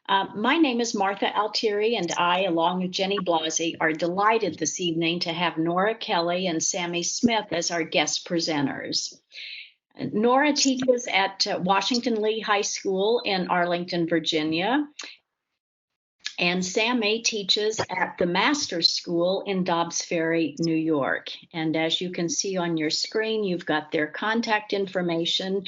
My name is Martha Altieri, and I, along with Jenny Blasi, are delighted this evening to have Nora Kelly and Sammy Smith as our guest presenters. Nora teaches at Washington Lee High School in Arlington, Virginia, and Sammy teaches at the Master's School in Dobbs Ferry, New York. And as you can see on your screen, you've got their contact information.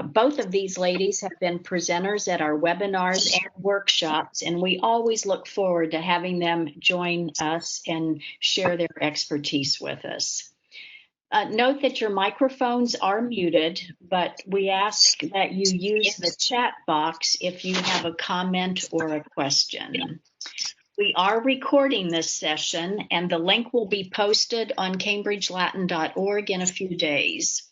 Both of these ladies have been presenters at our webinars and workshops, and we always look forward to having them join us and share their expertise with us. Note that your microphones are muted, but we ask that you use the chat box if you have a comment or a question. We are recording this session, and the link will be posted on cambridgelatin.org in a few days.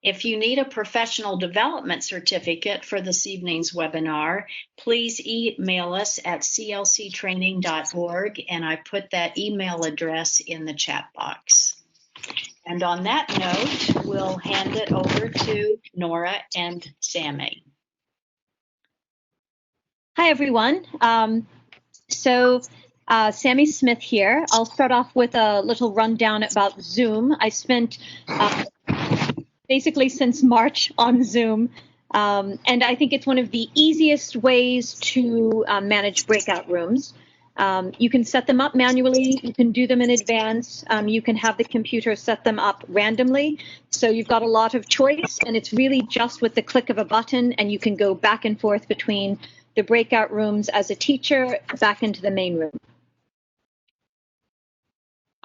If you need a professional development certificate for this evening's webinar, please email us at clctraining.org, and I put that email address in the chat box. And on that note, we'll hand it over to Nora and Sammy. Hi, everyone. Sammy Smith here. I'll start off with a little rundown about Zoom. I spent basically since March on Zoom, and I think it's one of the easiest ways to manage breakout rooms. You can set them up manually, you can do them in advance, you can have the computer set them up randomly, so you've got a lot of choice, and it's really just with the click of a button, and you can go back and forth between the breakout rooms as a teacher back into the main room.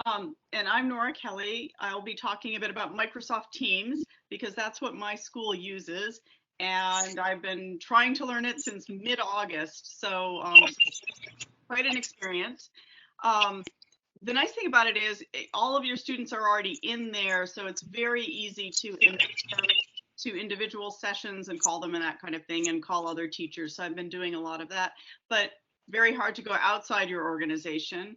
And I'm Nora Kelly. I'll be talking a bit about Microsoft Teams because that's what my school uses, and I've been trying to learn it since mid-August, so quite an experience. The nice thing about it is all of your students are already in there, so it's very easy to individual sessions and call them and that kind of thing, and call other teachers. So I've been doing a lot of that, but very hard to go outside your organization.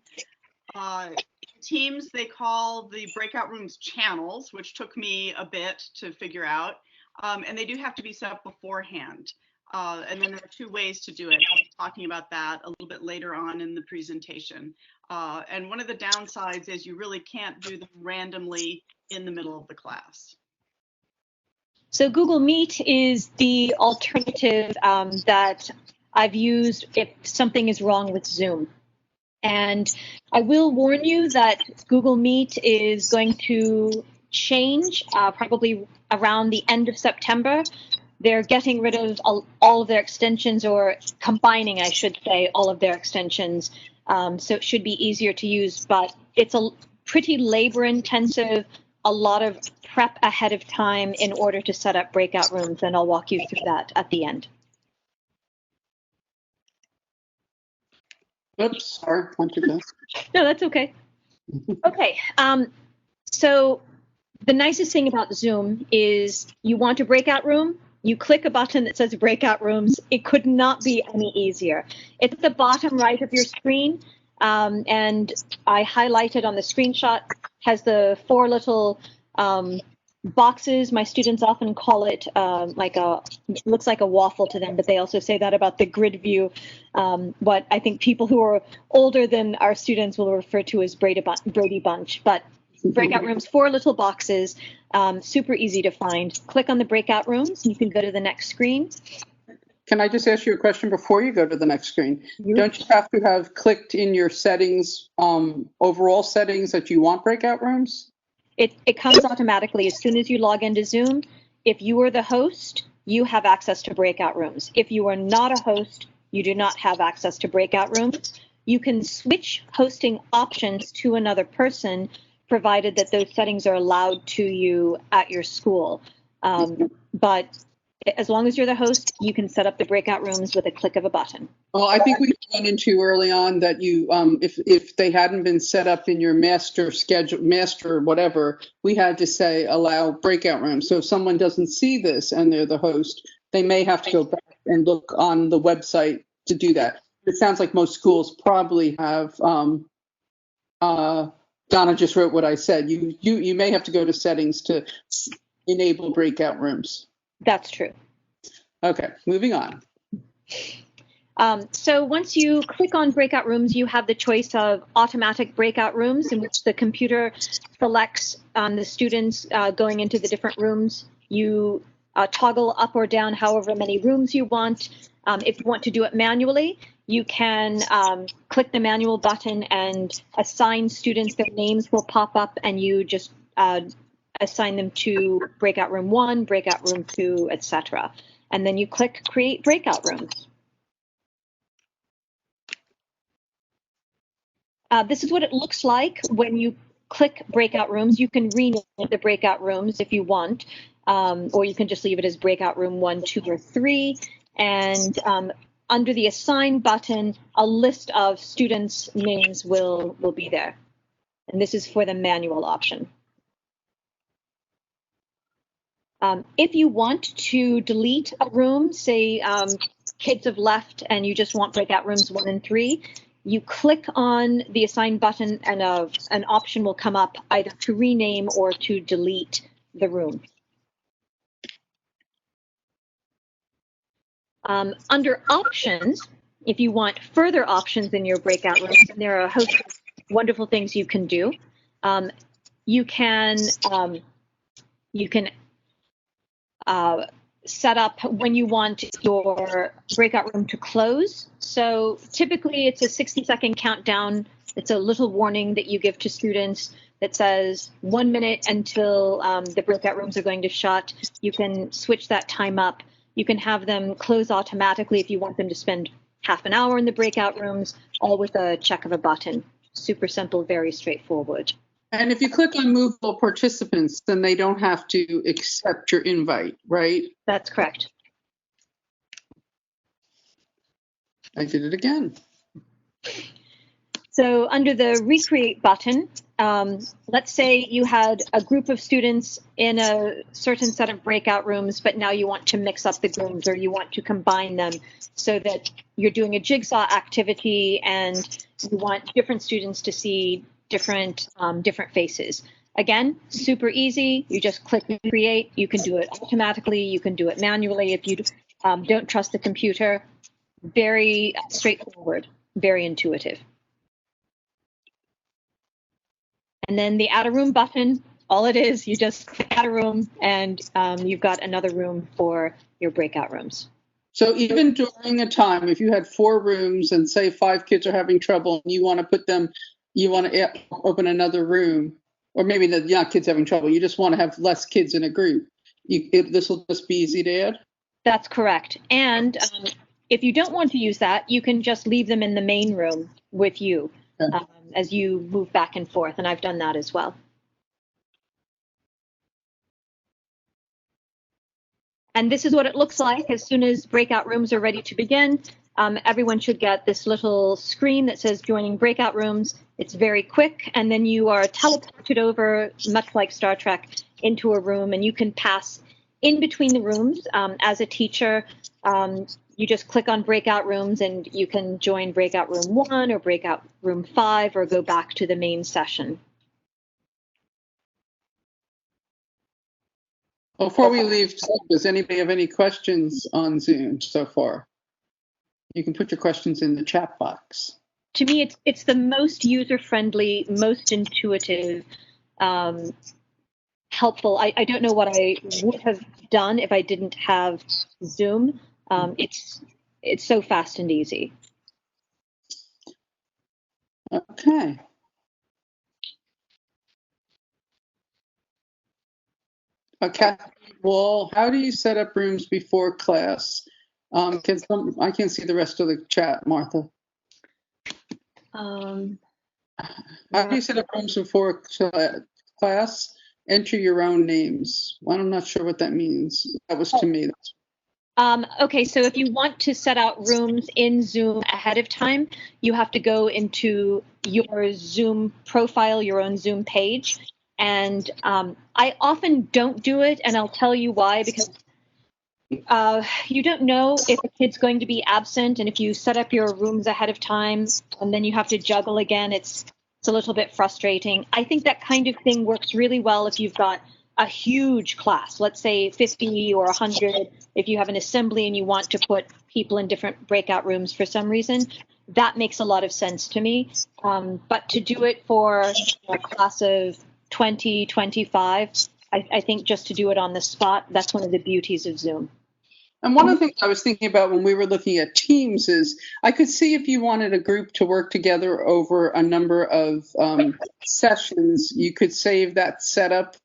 Teams, they call the breakout rooms channels, which took me a bit to figure out, and they do have to be set up beforehand. And then there are two ways to do it. I'll be talking about that a little bit later on in the presentation. And one of the downsides is you really can't do them randomly in the middle of the class. So Google Meet is the alternative that I've used if something is wrong with Zoom. And I will warn you that Google Meet is going to change probably around the end of September. They're getting rid of all of their extensions, or combining, I should say, all of their extensions. So it should be easier to use, but it's a pretty labor intensive, a lot of prep ahead of time in order to set up breakout rooms, and I'll walk you through that at the end. Oops, sorry, want to go. No, that's okay. Okay, so the nicest thing about Zoom is you want a breakout room, you click a button that says breakout rooms. It could not be any easier. It's at the bottom right of your screen, and I highlighted on the screenshot, has the four little boxes. My students often call it looks like a waffle to them, but they also say that about the grid view. What I think people who are older than our students will refer to as Brady Bunch. But breakout rooms, four little boxes, super easy to find. Click on the breakout rooms, and you can go to the next screen. Can I just ask you a question before you go to the next screen? Don't you have to have clicked in your settings, overall settings, that you want breakout rooms? It comes automatically as soon as you log into Zoom. If you are the host, you have access to breakout rooms. If you are not a host, you do not have access to breakout rooms. You can switch hosting options to another person, provided that those settings are allowed to you at your school. But as long as you're the host, you can set up the breakout rooms with a click of a button. Well, I think we went into early on that you, if they hadn't been set up in your master schedule, master whatever, we had to say allow breakout rooms. So if someone doesn't see this and they're the host, they may have to go back and look on the website to do that. It sounds like most schools probably have. Donna just wrote what I said. You may have to go to settings to enable breakout rooms. That's true. Okay, moving on. So once you click on breakout rooms, you have the choice of automatic breakout rooms, in which the computer selects the students going into the different rooms. You toggle up or down however many rooms you want. If you want to do it manually, you can click the manual button and assign students. Their names will pop up, and you just assign them to breakout room 1, breakout room 2, etc. And then you click create breakout rooms. This is what it looks like when you click breakout rooms. You can rename the breakout rooms if you want, or you can just leave it as breakout room 1, 2, or 3. And under the assign button, a list of students' names will be there. And this is for the manual option. If you want to delete a room, say kids have left and you just want breakout rooms 1 and 3, you click on the assign button and an option will come up either to rename or to delete the room. Under options, if you want further options in your breakout rooms, and there are a host of wonderful things you can do. You can set up when you want your breakout room to close. So typically it's a 60-second countdown. It's a little warning that you give to students that says 1 minute until the breakout rooms are going to shut. You can switch that time up. You can have them close automatically if you want them to spend half an hour in the breakout rooms, all with a check of a button. Super simple, very straightforward. And if you click on movable participants, then they don't have to accept your invite, right? That's correct. I did it again. So under the recreate button, let's say you had a group of students in a certain set of breakout rooms, but now you want to mix up the rooms or you want to combine them so that you're doing a jigsaw activity and you want different students to see different faces. Again, super easy. You just click create. You can do it automatically. You can do it manually if you don't trust the computer. Very straightforward, very intuitive. And then the add a room button, all it is, you just click add a room and you've got another room for your breakout rooms. So even during a time, if you had 4 rooms and say 5 kids are having trouble and you want to put them, you want to open another room, or maybe not kids having trouble, you just want to have less kids in a group, this will just be easy to add? That's correct. And if you don't want to use that, you can just leave them in the main room with you. Okay. As you move back and forth, and I've done that as well. And this is what it looks like as soon as breakout rooms are ready to begin. Everyone should get this little screen that says joining breakout rooms. It's very quick, and then you are teleported over, much like Star Trek, into a room, and you can pass in between the rooms. As a teacher, you just click on breakout rooms and you can join breakout room 1 or breakout room 5 or go back to the main session. Before we leave, does anybody have any questions on Zoom so far? You can put your questions in the chat box. To me, it's the most user-friendly, most intuitive, helpful. I don't know what I would have done if I didn't have Zoom. It's so fast and easy. Okay. Okay. Well, how do you set up rooms before class? I can't see the rest of the chat, Martha. How do you set up rooms before class? Enter your own names. Well, I'm not sure what that means. That was to me. Okay, so if you want to set out rooms in Zoom ahead of time, you have to go into your Zoom profile, your own Zoom page. And I often don't do it, and I'll tell you why, because you don't know if a kid's going to be absent, and if you set up your rooms ahead of time and then you have to juggle again, it's a little bit frustrating. I think that kind of thing works really well if you've got a huge class, let's say 50 or 100, if you have an assembly and you want to put people in different breakout rooms for some reason, that makes a lot of sense to me. But to do it for a class of 20, 25, I think just to do it on the spot, that's one of the beauties of Zoom. And one of the things I was thinking about when we were looking at Teams is I could see if you wanted a group to work together over a number of sessions, you could save that setup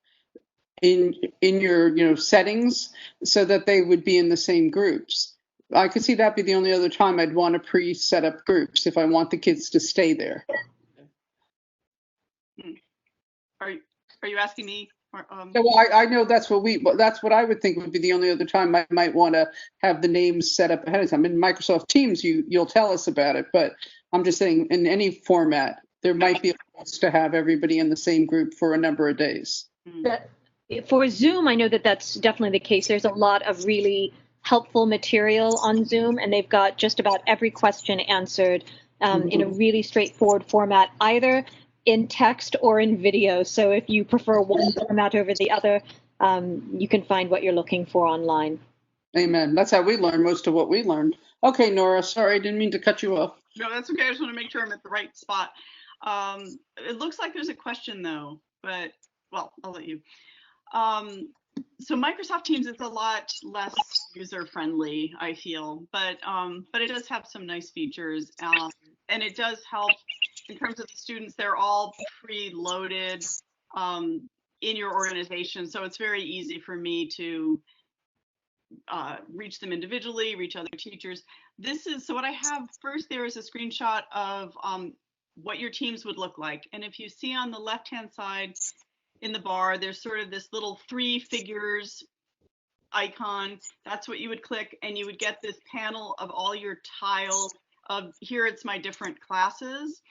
in your settings so that they would be in the same groups. I could see that be the only other time I'd want to pre-set up groups if I want the kids to stay there. Are you asking me? Or, So I know that's what I would think would be the only other time I might want to have the names set up ahead of time. In Microsoft Teams, you'll tell us about it, but I'm just saying in any format, there might be a place to have everybody in the same group for a number of days. For Zoom, I know that that's definitely the case. There's a lot of really helpful material on Zoom, and they've got just about every question answered in a really straightforward format, either in text or in video. So if you prefer one format over the other, you can find what you're looking for online. Amen. That's how we learn most of what we learned. Okay, Nora, sorry, I didn't mean to cut you off. No, that's okay. I just want to make sure I'm at the right spot. It looks like there's a question though, but well, I'll let you. So Microsoft Teams is a lot less user-friendly, I feel, but it does have some nice features, and it does help in terms of the students. They're all pre-loaded in your organization, so it's very easy for me to reach them individually, reach other teachers. So what I have first there is a screenshot of what your teams would look like, and if you see on the left-hand side in the bar, there's sort of this little 3 figures icon. That's what you would click, and you would get this panel of all your tiles. Here it's my different classes,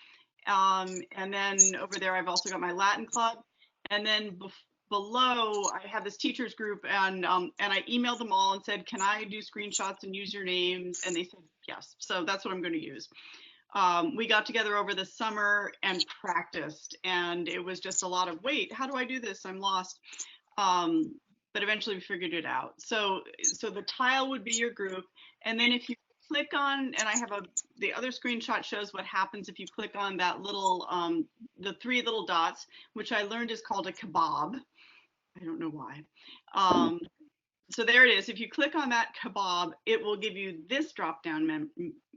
and then over there I've also got my Latin club, and then below I have this teachers group, and I emailed them all and said, can I do screenshots and use your names? And they said yes. So that's what I'm going to use. We got together over the summer and practiced, and it was just a lot of, wait, how do I do this? I'm lost. But eventually we figured it out. So the tile would be your group. And then if you click on, and I have the other screenshot shows what happens if you click on that little, the 3 little dots, which I learned is called a kebab. I don't know why. So there it is. If you click on that kebab, it will give you this drop-down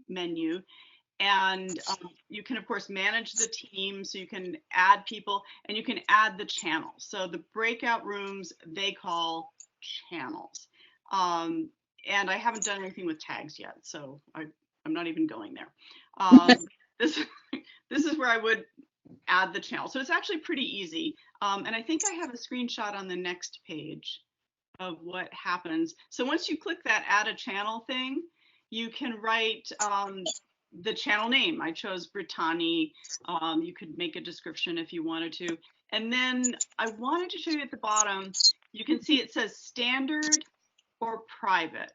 menu. And you can, of course, manage the team, so you can add people and you can add the channels. So the breakout rooms, they call channels. And I haven't done anything with tags yet, so I'm not even going there. This is where I would add the channel. So it's actually pretty easy. And I think I have a screenshot on the next page of what happens. So once you click that add a channel thing, you can write the channel name. I chose Brittany. You could make a description if you wanted to. And then I wanted to show you at the bottom, you can see it says standard or private.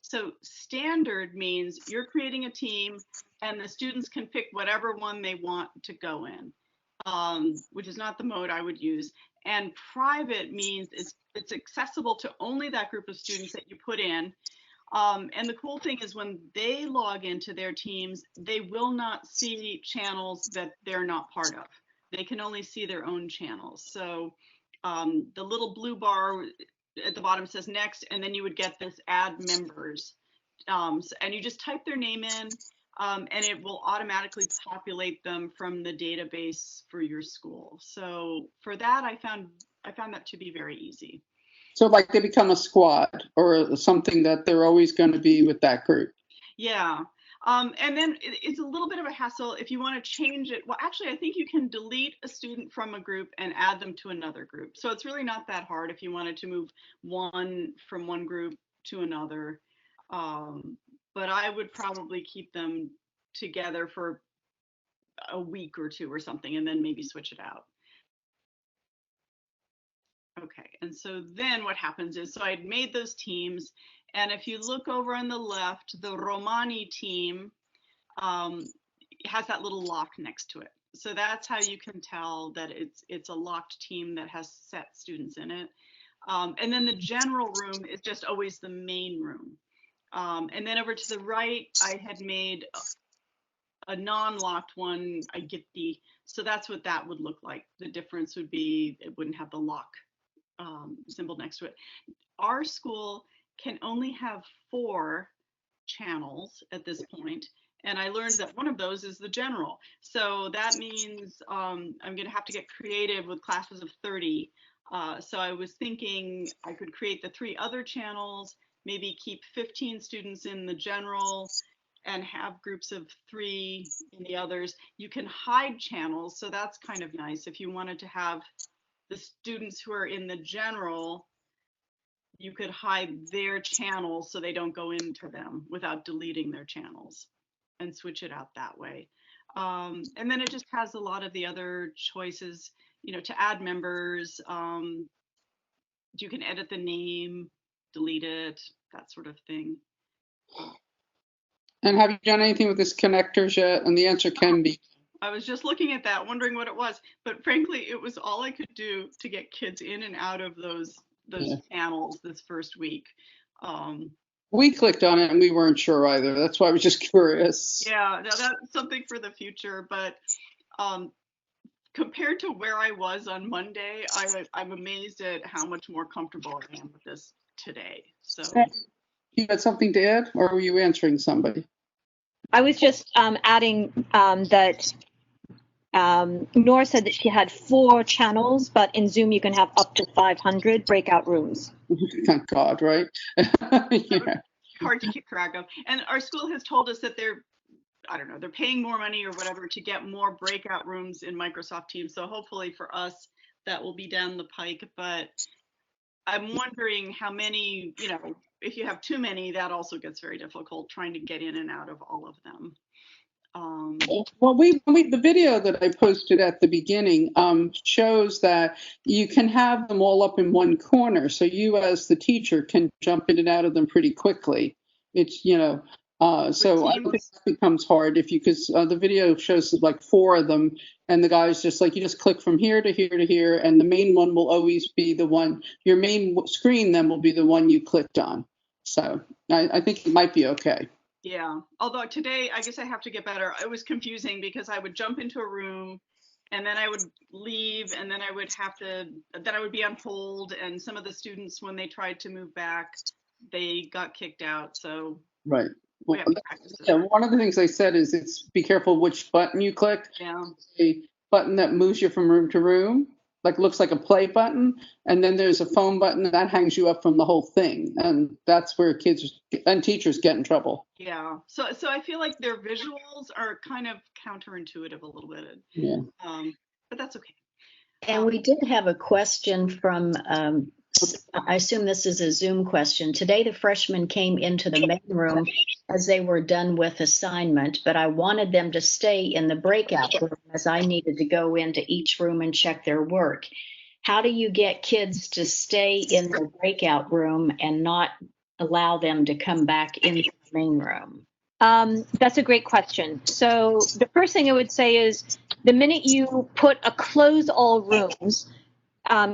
So standard means you're creating a team and the students can pick whatever one they want to go in, which is not the mode I would use. And private means it's accessible to only that group of students that you put in. And the cool thing is when they log into their teams, they will not see channels that they're not part of. They can only see their own channels. So the little blue bar at the bottom says next, and then you would get this add members. And you just type their name in, and it will automatically populate them from the database for your school. So for that, I found that to be very easy. So like they become a squad or something that they're always going to be with that group. Yeah. And then it's a little bit of a hassle if you want to change it. Well, actually, I think you can delete a student from a group and add them to another group. So it's really not that hard if you wanted to move one from one group to another. But I would probably keep them together for a week or 2 or something, and then maybe switch it out. Okay, and so then what happens is, so I'd made those teams, and if you look over on the left, the Romani team has that little lock next to it. So that's how you can tell that it's a locked team that has set students in it. And then the general room is just always the main room. And then over to the right, I had made a non-locked one. So that's what that would look like. The difference would be it wouldn't have the lock symbol next to it. Our school can only have 4 channels at this point, and I learned that one of those is the general. So that means I'm going to have to get creative with classes of 30. So I was thinking I could create the 3 other channels, maybe keep 15 students in the general and have groups of 3 in the others. You can hide channels, so that's kind of nice. If you wanted to have the students who are in the general, you could hide their channels so they don't go into them without deleting their channels, and switch it out that way. And then it just has a lot of the other choices, to add members. You can edit the name, delete it, that sort of thing. And have you done anything with this connectors yet? And the answer can be. I was just looking at that, wondering what it was, but frankly, it was all I could do to get kids in and out of those panels this first week. We clicked on it and we weren't sure either. That's why I was just curious. Yeah, now that's something for the future, but compared to where I was on Monday, I'm amazed at how much more comfortable I am with this today. So You had something to add, or were you answering somebody? I was just adding that Nora said that she had 4 channels, but in Zoom you can have up to 500 breakout rooms. Thank God, right? Yeah. Hard to keep track of. And our school has told us that they're paying more money or whatever to get more breakout rooms in Microsoft Teams. So hopefully for us, that will be down the pike. But I'm wondering how many, if you have too many, that also gets very difficult trying to get in and out of all of them. Well, the video that I posted at the beginning shows that you can have them all up in one corner, so you as the teacher can jump in and out of them pretty quickly. It's so I think it becomes hard because the video shows like 4 of them, and the guy's just like, you just click from here to here to here, and the main one will always be the one. Your main screen then will be the one you clicked on. So I think it might be okay. Yeah, although today, I guess I have to get better. It was confusing because I would jump into a room and then I would leave and then I would be on hold. And some of the students, when they tried to move back, they got kicked out. So right. We have to practice it. One of the things I said is be careful which button you click. Yeah. A button that moves you from room to room, like looks like a play button, and then there's a phone button that hangs you up from the whole thing, and that's where kids and teachers get in trouble. Yeah, so I feel like their visuals are kind of counterintuitive a little bit. Yeah. But that's okay. And we did have a question from, I assume this is a Zoom question. Today, the freshmen came into the main room as they were done with assignment, but I wanted them to stay in the breakout room as I needed to go into each room and check their work. How do you get kids to stay in the breakout room and not allow them to come back into the main room? That's a great question. So the first thing I would say is the minute you put a close all rooms,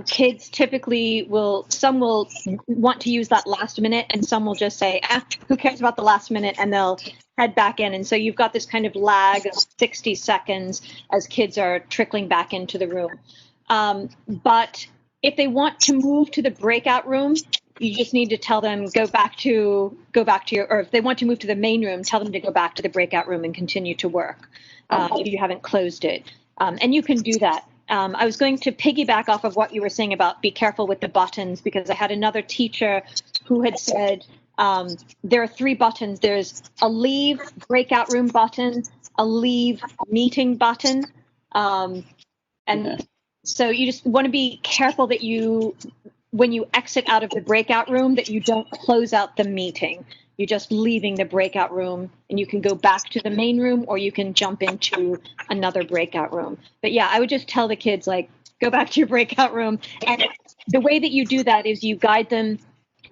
kids typically some will want to use that last minute and some will just say, who cares about the last minute, and they'll head back in. And so you've got this kind of lag of 60 seconds as kids are trickling back into the room. But if they want to move to the breakout room, you just need to tell them go back to your, or if they want to move to the main room, tell them to go back to the breakout room and continue to work if you haven't closed it. And you can do that. I was going to piggyback off of what you were saying about be careful with the buttons, because I had another teacher who had said there are 3 buttons. There's a leave breakout room button, a leave meeting button. So you just want to be careful that when you exit out of the breakout room, that you don't close out the meeting. You're just leaving the breakout room, and you can go back to the main room or you can jump into another breakout room. But yeah, I would just tell the kids, like, go back to your breakout room. And the way that you do that is you guide them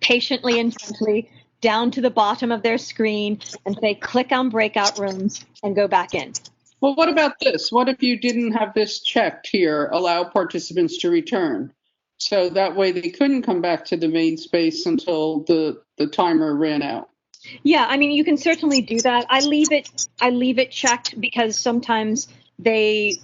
patiently and gently down to the bottom of their screen and say, click on breakout rooms and go back in. Well, what about this? What if you didn't have this checked here, allow participants to return? So that way they couldn't come back to the main space until the timer ran out. Yeah, I mean, you can certainly do that. I leave it checked because sometimes they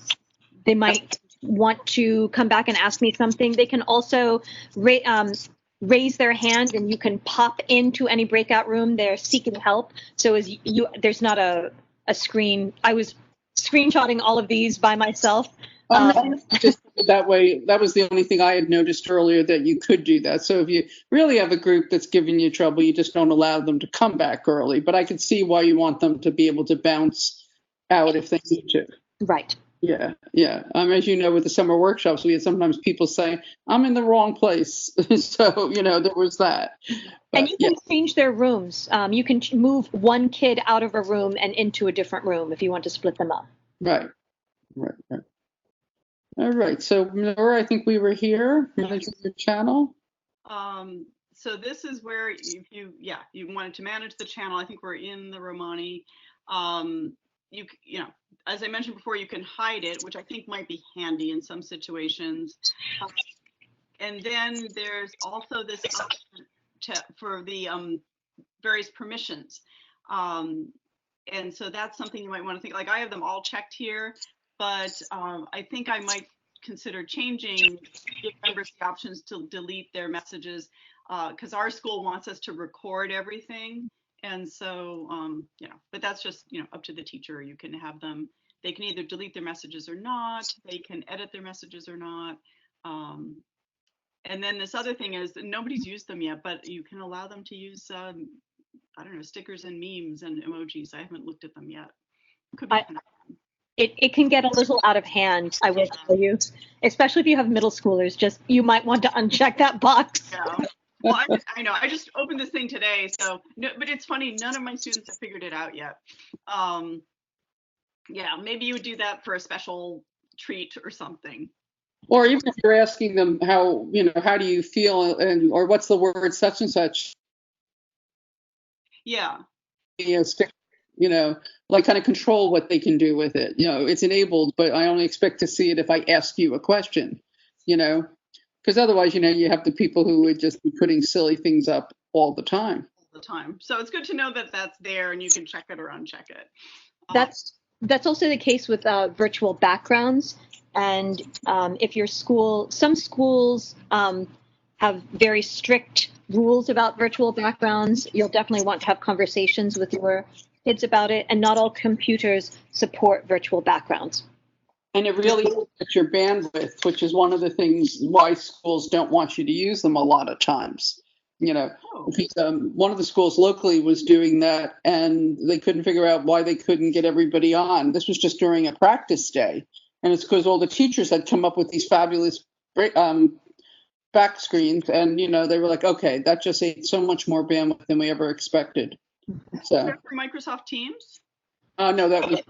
might want to come back and ask me something. They can also raise their hand, and you can pop into any breakout room. They're seeking help. So as you, there's not a screen. I was screenshotting all of these by myself. No, just that way. That was the only thing I had noticed earlier, that you could do that. So if you really have a group that's giving you trouble, you just don't allow them to come back early. But I could see why you want them to be able to bounce out if they need to. Right. Yeah, yeah. As you know, with the summer workshops, we had sometimes people say, "I'm in the wrong place." So there was that. But, and you can change their rooms. You can move one kid out of a room and into a different room if you want to split them up. Right. All right. So, Nora, I think we were here managing your channel. So this is where if you wanted to manage the channel. I think we're in the Romani. As I mentioned before, you can hide it, which I think might be handy in some situations. And then there's also this option for the various permissions. And so that's something you might want to think, like I have them all checked here, but I think I might consider changing, give members the options to delete their messages, because our school wants us to record everything. And so, but that's just, up to the teacher. You can have them, they can either delete their messages or not, they can edit their messages or not. And then this other thing is nobody's used them yet, but you can allow them to use, I don't know, stickers and memes and emojis. I haven't looked at them yet. Could be it can get a little out of hand, I will tell you, especially if you have middle schoolers. Just you might want to uncheck that box. Yeah. Well, I know. I just opened this thing today, so no, but it's funny. None of my students have figured it out yet. Yeah, maybe you would do that for a special treat or something. Or even if you're asking them how do you feel, or what's the word such and such. Yeah. Like kind of control what they can do with it. It's enabled, but I only expect to see it if I ask you a question, because otherwise, you have the people who would just be putting silly things up all the time. So it's good to know that that's there and you can check it or uncheck it. That's also the case with virtual backgrounds. And if your school, some schools have very strict rules about virtual backgrounds, you'll definitely want to have conversations with your kids about it. And not all computers support virtual backgrounds. And it really limits your bandwidth, which is one of the things why schools don't want you to use them a lot of times. One of the schools locally was doing that, and they couldn't figure out why they couldn't get everybody on. This was just during a practice day. And it's because all the teachers had come up with these fabulous back screens, and they were like, okay, that just ate so much more bandwidth than we ever expected. So is that for Microsoft Teams? No, that was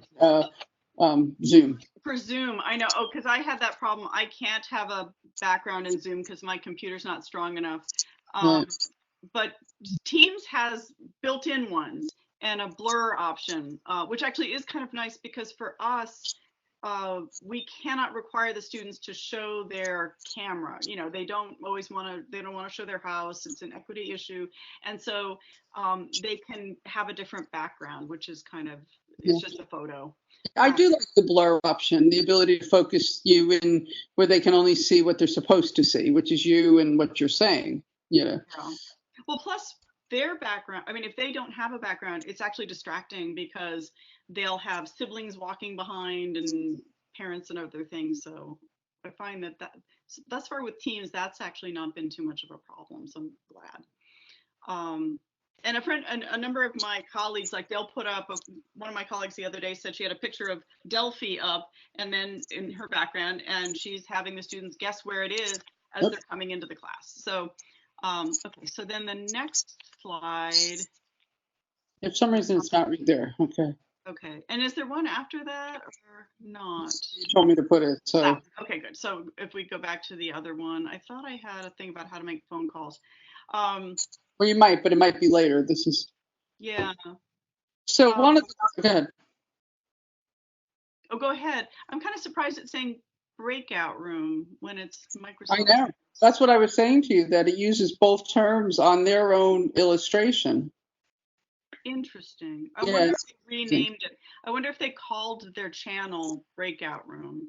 Zoom. For Zoom, I know. Oh, because I had that problem. I can't have a background in Zoom because my computer's not strong enough. But Teams has built-in ones and a blur option, which actually is kind of nice because for us, we cannot require the students to show their camera. They don't always want to show their house. It's an equity issue. And so they can have a different background, which is it's just a photo. I do like the blur option, the ability to focus you in where they can only see what they're supposed to see, which is you and what you're saying. Yeah. Well, plus their background, if they don't have a background, it's actually distracting because they'll have siblings walking behind and parents and other things. So I find that thus far with Teams, that's actually not been too much of a problem. So I'm glad. And a number of my colleagues, like they'll put up, one of my colleagues the other day said she had a picture of Delphi up and then in her background, and she's having the students guess where it is as they're coming into the class. So, okay, so then the next slide. For some reason, it's not right there. Okay. Okay, and is there one after that or not? You told me to put it, so. Okay, good. So if we go back to the other one, I thought I had a thing about how to make phone calls. Well, you might, but it might be later. This is. Yeah. So one of the, go ahead. Oh, go ahead. I'm kind of surprised it's saying breakout room when it's Microsoft. I know. That's what I was saying to you, that it uses both terms on their own illustration. Interesting. I Yeah, wonder if they renamed it. I wonder if they called their channel Breakout Room.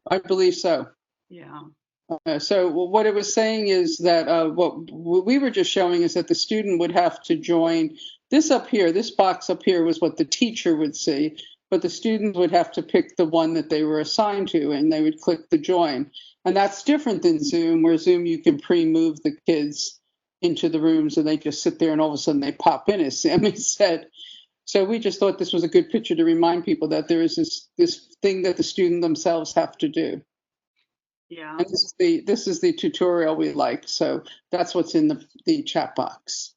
I believe so. Yeah. So what it was saying is that what we were just showing is that the student would have to join this up here. This box up here was what the teacher would see, but the student would have to pick the one that they were assigned to, and they would click the join. And that's different than Zoom, where Zoom you can pre-move the kids into the rooms and they just sit there and all of a sudden they pop in, as Sammy said. So we just thought this was a good picture to remind people that there is this thing that the student themselves have to do. Yeah. And this is the tutorial we like. So that's what's in the chat box.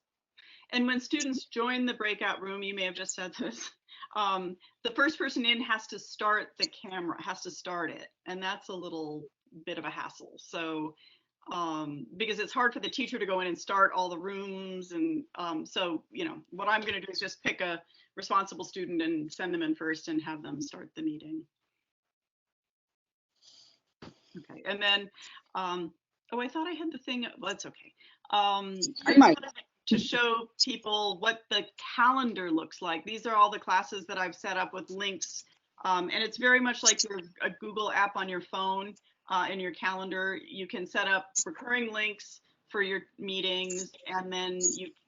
And when students join the breakout room, you may have just said this, the first person in has to start the camera, has to start it. And that's a little bit of a hassle. So because it's hard for the teacher to go in and start all the rooms. And so, you know, what I'm going to do is just pick a responsible student and send them in first and have them start the meeting. Okay, and then, oh, I thought I had the thing, well, that's okay. I just wanted to show people what the calendar looks like. These are all the classes that I've set up with links, and it's very much like a Google app on your phone. In your calendar, you can set up recurring links for your meetings, and then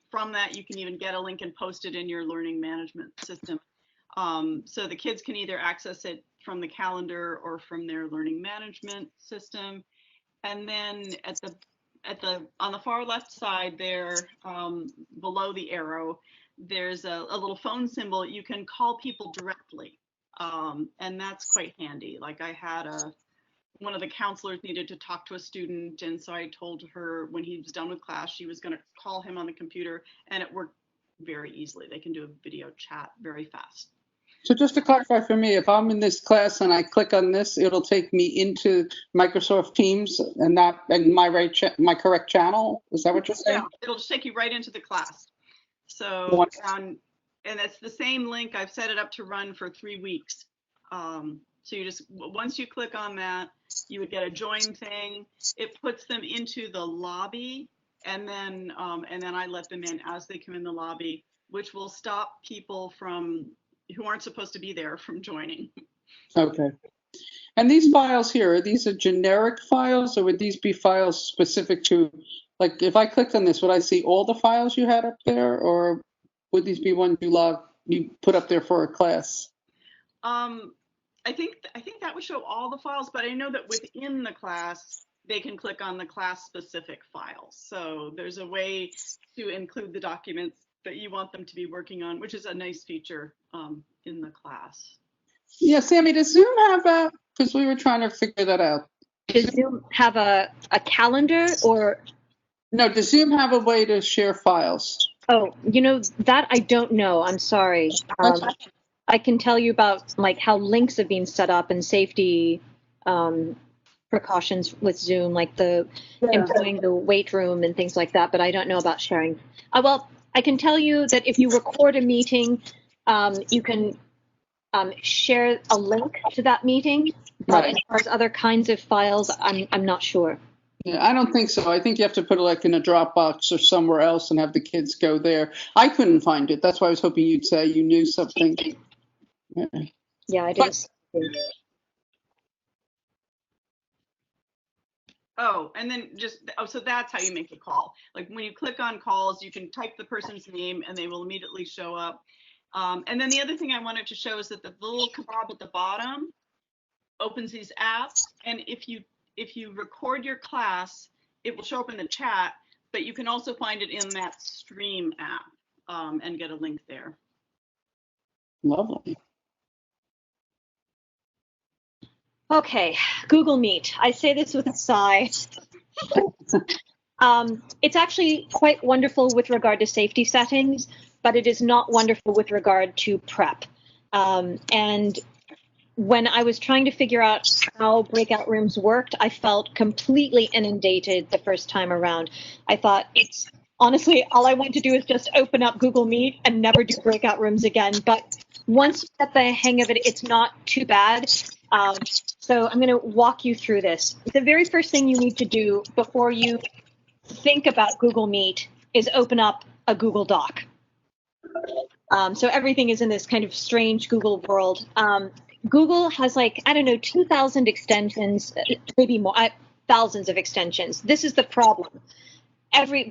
from that, you can even get a link and post it in your learning management system. So the kids can either access it from the calendar or from their learning management system. And then on the far left side there, below the arrow, there's a little phone symbol. You can call people directly, and that's quite handy. Like I had one of the counselors needed to talk to a student, and so I told her when he was done with class, she was going to call him on the computer, and it worked very easily. They can do a video chat very fast. So just to clarify for me, if I'm in this class and I click on this, it'll take me into Microsoft Teams and my correct channel. Is that what you're saying? Yeah, it'll just take you right into the class. So, and it's the same link. I've set it up to run for 3 weeks. So you just, once you click on that, you would get a join thing. It puts them into the lobby, and then I let them in as they come in the lobby, which will stop people who aren't supposed to be there from joining. Okay. And these files here, are these generic files, or would these be files specific to, like if I clicked on this, would I see all the files you had up there, or would these be ones you put up there for a class? I think that would show all the files, but I know that within the class, they can click on the class specific files. So there's a way to include the documents that you want them to be working on, which is a nice feature in the class. Yeah, Sammy, does Zoom have that? Because we were trying to figure that out. Does Zoom have a calendar or? No, does Zoom have a way to share files? Oh, you know, that I don't know. I'm sorry. I can tell you about like how links have been set up and safety precautions with Zoom, like employing the wait room and things like that, but I don't know about sharing. Well, I can tell you that if you record a meeting, you can share a link to that meeting, but as far as other kinds of files, I'm not sure. Yeah, I don't think so. I think you have to put it like in a Dropbox or somewhere else and have the kids go there. I couldn't find it. That's why I was hoping you'd say you knew something. Yeah, I didn't. Oh, and then so that's how you make a call. Like when you click on calls, you can type the person's name and they will immediately show up. And then the other thing I wanted to show is that the little kebab at the bottom opens these apps. And if you record your class, it will show up in the chat, but you can also find it in that stream app and get a link there. Lovely. Okay, Google Meet. I say this with a sigh. It's actually quite wonderful with regard to safety settings, but it is not wonderful with regard to prep. And when I was trying to figure out how breakout rooms worked, I felt completely inundated the first time around. I thought honestly, all I want to do is just open up Google Meet and never do breakout rooms again. But Once you get the hang of it, it's not too bad. So I'm going to walk you through this. The very first thing you need to do before you think about Google Meet is open up a Google Doc. So everything is in this kind of strange Google world. Google has like, I don't know, 2,000 extensions, maybe more, thousands of extensions. This is the problem.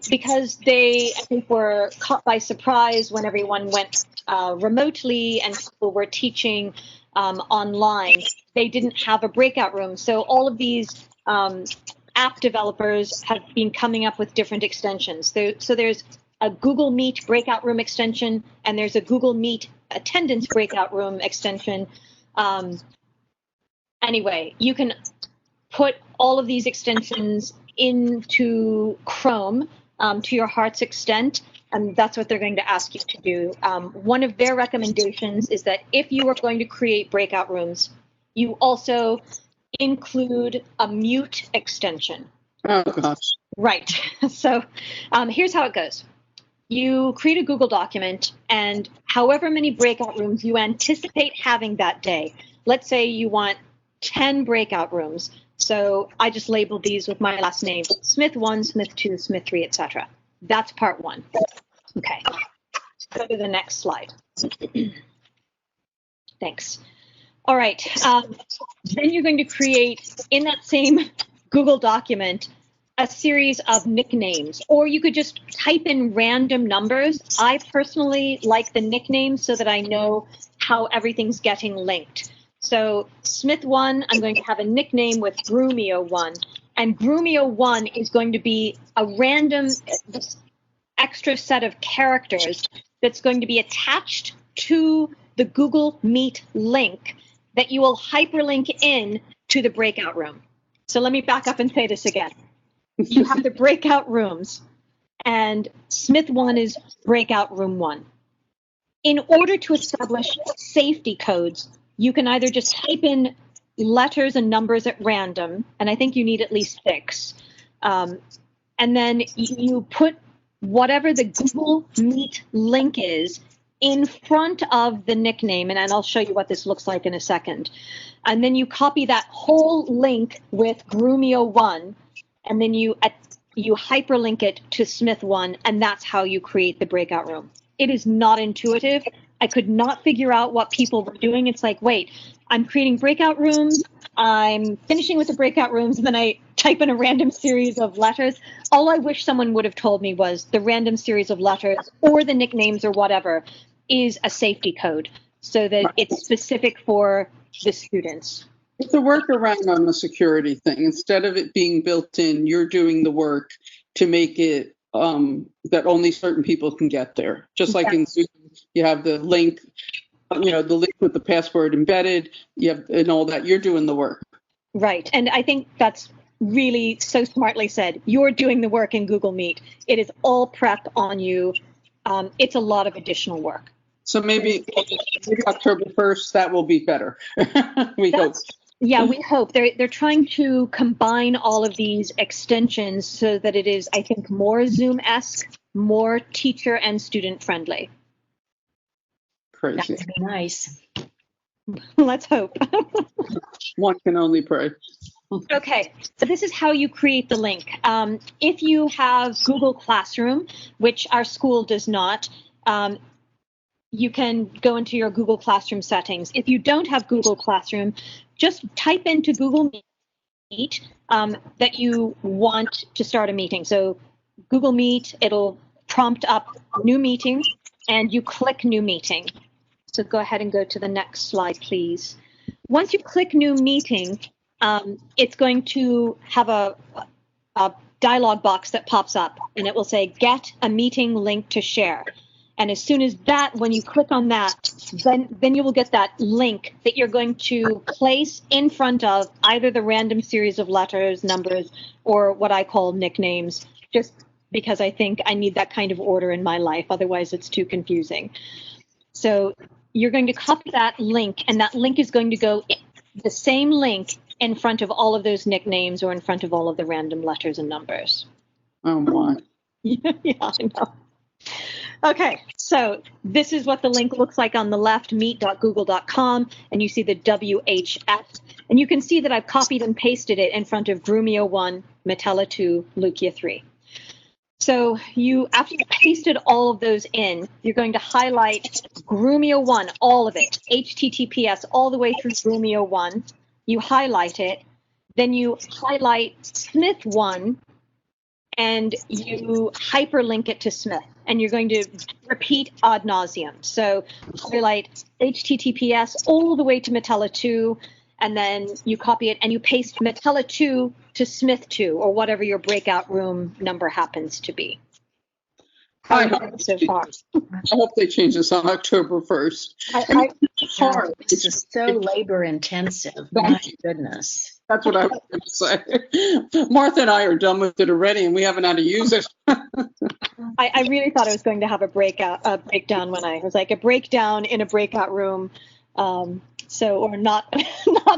Because they, I think, were caught by surprise when everyone went remotely and people were teaching online, they didn't have a breakout room. So all of these app developers have been coming up with different extensions. So there's a Google Meet breakout room extension, and there's a Google Meet attendance breakout room extension. Anyway, you can put all of these extensions into Chrome to your heart's extent, and that's what they're going to ask you to do. One of their recommendations is that if you are going to create breakout rooms, you also include a mute extension. Oh, gosh. Right. So here's how it goes. You create a Google document, and however many breakout rooms you anticipate having that day, let's say you want 10 breakout rooms. So I just labeled these with my last name, Smith 1, Smith 2, Smith 3, etc. That's part one. Okay, go to the next slide. Thanks. All right, then you're going to create in that same Google document a series of nicknames, or you could just type in random numbers. I personally like the nicknames so that I know how everything's getting linked. So Smith 1, I'm going to have a nickname with Grumio 1, and Grumio 1 is going to be a random extra set of characters that's going to be attached to the Google Meet link that you will hyperlink in to the breakout room. So let me back up and say this again. You have the breakout rooms, and Smith 1 is breakout room 1. In order to establish safety codes, you can either just type in letters and numbers at random, and I think you need at least 6. And then you put whatever the Google Meet link is in front of the nickname, and I'll show you what this looks like in a second. And then you copy that whole link with Grumio 1, and then you hyperlink it to Smith 1, and that's how you create the breakout room. It is not intuitive. I could not figure out what people were doing. It's like, wait, I'm creating breakout rooms, I'm finishing with the breakout rooms, and then I type in a random series of letters. All I wish someone would have told me was the random series of letters or the nicknames or whatever is a safety code so that it's specific for the students. It's a workaround on the security thing. Instead of it being built in, you're doing the work to make it that only certain people can get there. Just like in Zoom, you have the link, the link with the password embedded, you have and all that. You're doing the work. Right, and I think that's really so smartly said. You're doing the work in Google Meet. It is all prep on you. It's a lot of additional work. So maybe October 1st, that will be better. We hope. Yeah, we hope. They're trying to combine all of these extensions so that it is, I think, more Zoom-esque, more teacher and student friendly. Crazy. That would be nice. Let's hope. One can only pray. Okay, so this is how you create the link. If you have Google Classroom, which our school does not, you can go into your Google Classroom settings. If you don't have Google Classroom, just type into Google Meet that you want to start a meeting. So Google Meet, it'll prompt up new meeting, and you click new meeting. So go ahead and go to the next slide, please. Once you click new meeting, it's going to have a dialog box that pops up, and it will say, get a meeting link to share. And as soon as that, when you click on that, then you will get that link that you're going to place in front of either the random series of letters, numbers, or what I call nicknames, just because I think I need that kind of order in my life. Otherwise, it's too confusing. So you're going to copy that link, and that link is going to go the same link in front of all of those nicknames or in front of all of the random letters and numbers. Oh, my. Yeah, I know. Okay, so this is what the link looks like on the left, meet.google.com, and you see the WHS, and you can see that I've copied and pasted it in front of Grumio 1, Metella 2, Lucia 3. So after you pasted all of those in, you're going to highlight Grumio 1, all of it, HTTPS all the way through Grumio 1. You highlight it, then you highlight Smith 1, and you hyperlink it to Smith, and you're going to repeat ad nauseum. So highlight HTTPS all the way to Metella 2, and then you copy it and you paste Metella 2 to Smith 2, or whatever your breakout room number happens to be. I hope So far. I hope they change this on October 1st. It's hard. This is so labor intensive. My goodness. That's what I was going to say. Martha and I are done with it already, and we haven't had to use it. I really thought I was going to have a breakdown when I was like, a breakdown in a breakout room. Or not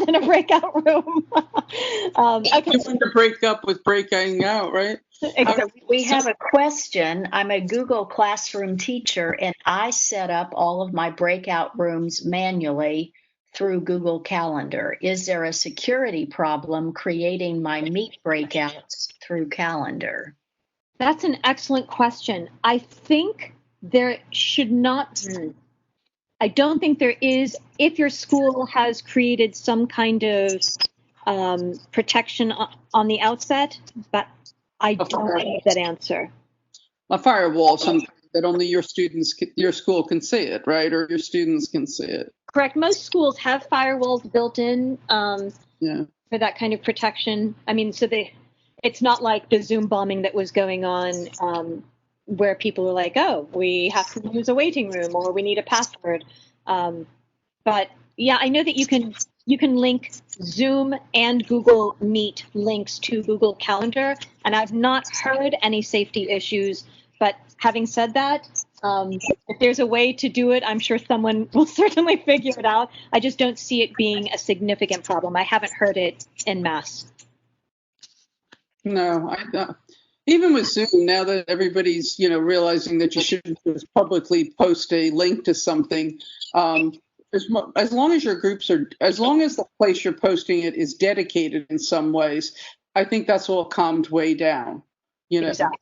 in a breakout room. Okay. You want to break up with breaking out, right? Exactly. We have a question. I'm a Google Classroom teacher, and I set up all of my breakout rooms manually through Google Calendar. Is there a security problem creating my Meet breakouts through Calendar? That's an excellent question. I think there should not. I don't think there is. If your school has created some kind of protection on the outset, but I don't have that answer. A firewall, something that only your school can see it, right? Or your students can see it. Correct. Most schools have firewalls built in for that kind of protection. I mean, it's not like the Zoom bombing that was going on where people were like, oh, we have to use a waiting room or we need a password. But yeah, I know that you can link Zoom and Google Meet links to Google Calendar, and I've not heard any safety issues. But having said that, if there's a way to do it, I'm sure someone will certainly figure it out. I just don't see it being a significant problem. I haven't heard it en masse. No, even with Zoom, now that everybody's, realizing that you shouldn't just publicly post a link to something, as long as as long as the place you're posting it is dedicated in some ways, I think that's all calmed way down, Exactly.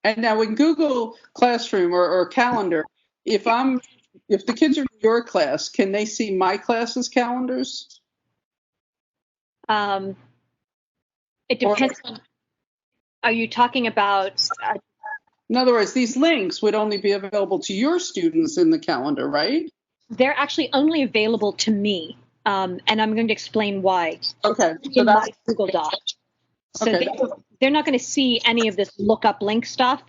And now in Google Classroom or Calendar, if the kids are in your class, can they see my class's calendars? It depends on. Are you talking about? In other words, these links would only be available to your students in the calendar, right? They're actually only available to me, and I'm going to explain why. Okay. In my Google Doc. So okay. they're not going to see any of this lookup link stuff.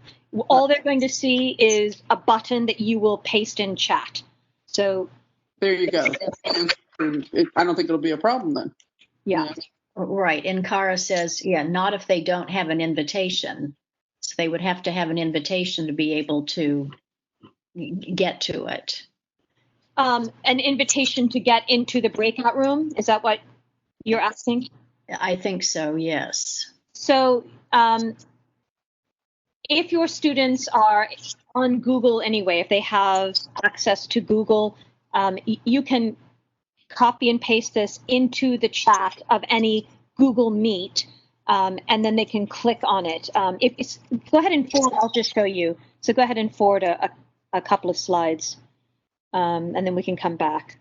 All they're going to see is a button that you will paste in chat. So there you go. I don't think it'll be a problem then. Yeah. Right. And Cara says, not if they don't have an invitation. So they would have to have an invitation to be able to get to it. An invitation to get into the breakout room. Is that what you're asking? I think so, yes. So if your students are on Google anyway, if they have access to Google, you can copy and paste this into the chat of any Google Meet, and then they can click on it. Go ahead and forward, I'll just show you. So go ahead and forward a couple of slides, and then we can come back.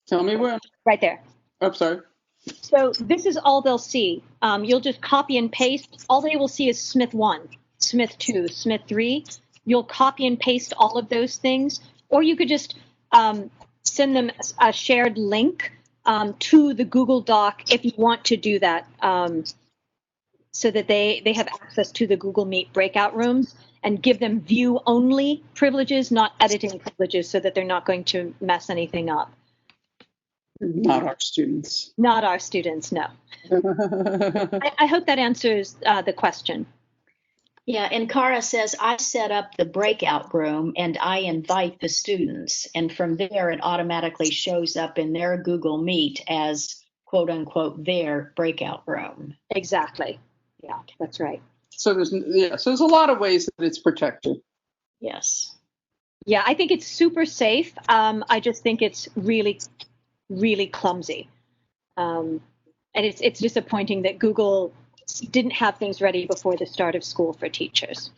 Tell me where. Right there. I'm sorry. So this is all they'll see. You'll just copy and paste. All they will see is Smith 1, Smith 2, Smith 3. You'll copy and paste all of those things, or you could just send them a shared link to the Google Doc if you want to do that, so that they have access to the Google Meet breakout rooms, and give them view-only privileges, not editing privileges, so that they're not going to mess anything up. Not our students. Not our students, no. I hope that answers the question. Yeah, and Cara says, I set up the breakout room and I invite the students. And from there, it automatically shows up in their Google Meet as, quote unquote, their breakout room. Exactly. Yeah, that's right. So there's a lot of ways that it's protected. Yes. Yeah, I think it's super safe. I just think it's really, really clumsy. And it's disappointing that Google didn't have things ready before the start of school for teachers.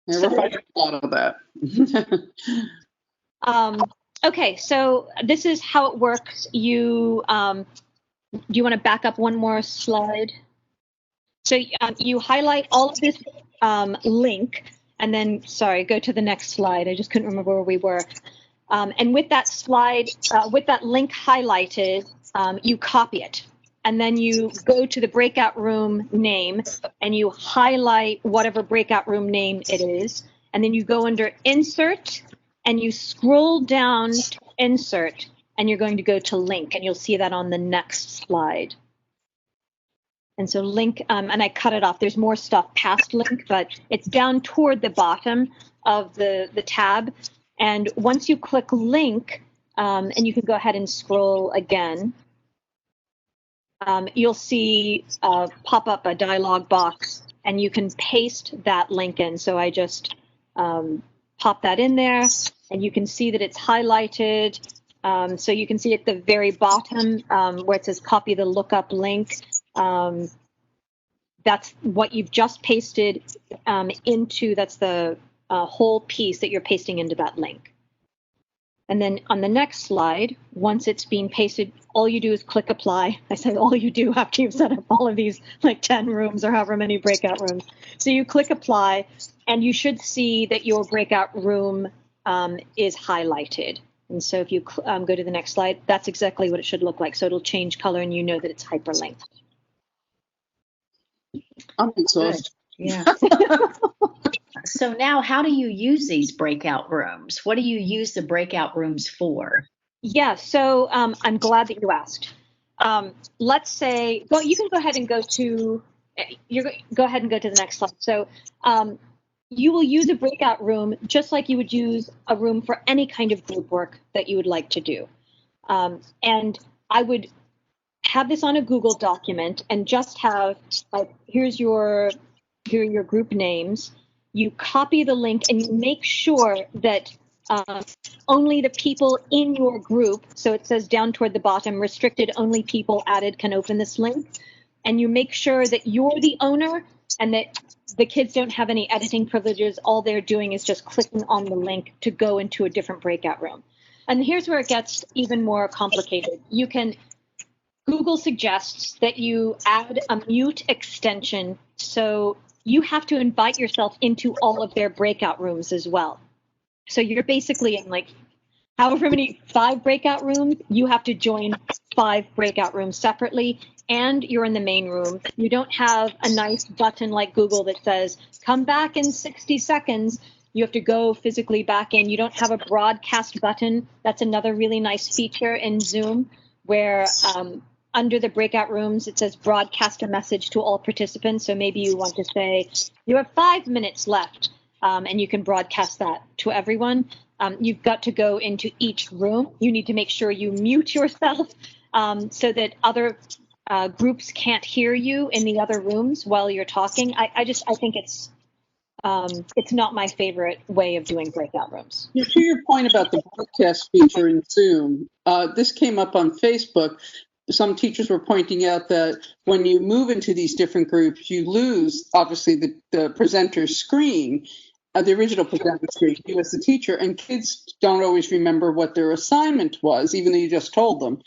Yeah, we're finding a lot of that. Okay, so this is how it works. Do you want to back up one more slide? So you highlight all of this link, and then, sorry, go to the next slide. I just couldn't remember where we were. And with that slide, with that link highlighted, you copy it. And then you go to the breakout room name and you highlight whatever breakout room name it is. And then you go under insert and you scroll down to insert and you're going to go to link, and you'll see that on the next slide. And so link, and I cut it off. There's more stuff past link, but it's down toward the bottom of the tab. And once you click link, and you can go ahead and scroll again, you'll see pop up a dialog box, and you can paste that link in. So I just pop that in there, and you can see that it's highlighted. So you can see at the very bottom where it says copy the lookup link. That's what you've just pasted into, that's the whole piece that you're pasting into that link. And then on the next slide, once it's being pasted, all you do is click apply. I said all you do after you've set up all of these like 10 rooms or however many breakout rooms. So you click apply, and you should see that your breakout room is highlighted. And so if you go to the next slide, that's exactly what it should look like. So it'll change color, and you know that it's hyperlinked. I'm exhausted. Yeah. So now, how do you use these breakout rooms? What do you use the breakout rooms for? Yeah, so I'm glad that you asked. Let's say, well, you can go ahead and go to the next slide. So you will use a breakout room just like you would use a room for any kind of group work that you would like to do. And I would have this on a Google document and just have, like, here are your group names. You copy the link and you make sure that only the people in your group, so it says down toward the bottom, restricted, only people added can open this link. And you make sure that you're the owner and that the kids don't have any editing privileges. All they're doing is just clicking on the link to go into a different breakout room. And here's where it gets even more complicated. Google suggests that you add a mute extension, so you have to invite yourself into all of their breakout rooms as well. So you're basically in like however many 5 breakout rooms, you have to join 5 breakout rooms separately, and you're in the main room. You don't have a nice button like Google that says, come back in 60 seconds. You have to go physically back in. You don't have a broadcast button. That's another really nice feature in Zoom, where under the breakout rooms, it says broadcast a message to all participants. So maybe you want to say, you have 5 minutes left, and you can broadcast that to everyone. You've got to go into each room. You need to make sure you mute yourself so that other groups can't hear you in the other rooms while you're talking. I think it's not my favorite way of doing breakout rooms. To your point about the broadcast feature in Zoom, this came up on Facebook. Some teachers were pointing out that when you move into these different groups, you lose, obviously, the presenter's screen, the original presenter's screen, you as the teacher, and kids don't always remember what their assignment was, even though you just told them.